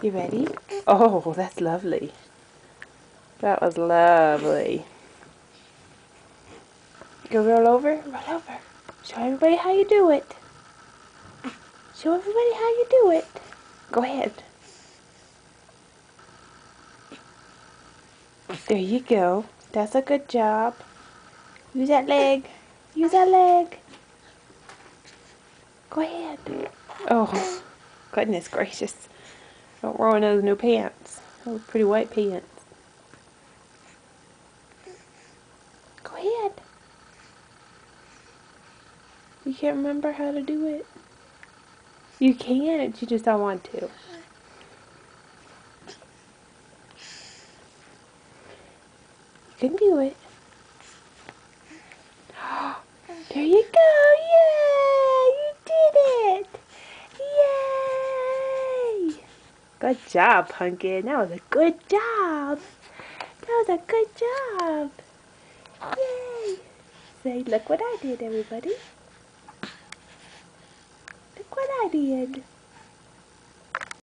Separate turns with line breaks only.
You ready? Oh, that's lovely. That was lovely. Go roll over. Roll over. Show everybody how you do it. Show everybody how you do it. Go ahead. There you go. That's a good job. Use that leg. Use that leg. Go ahead. Oh, goodness gracious. Don't ruin those new pants. Those pretty white pants. Go ahead. You can't remember how to do it? You can't. You just don't want to. You can do it. There you go. Yay! You did it. Yay! Good job, Pumpkin. That was a good job. That was a good job. Yay! Say, look what I did, everybody. Look what I did.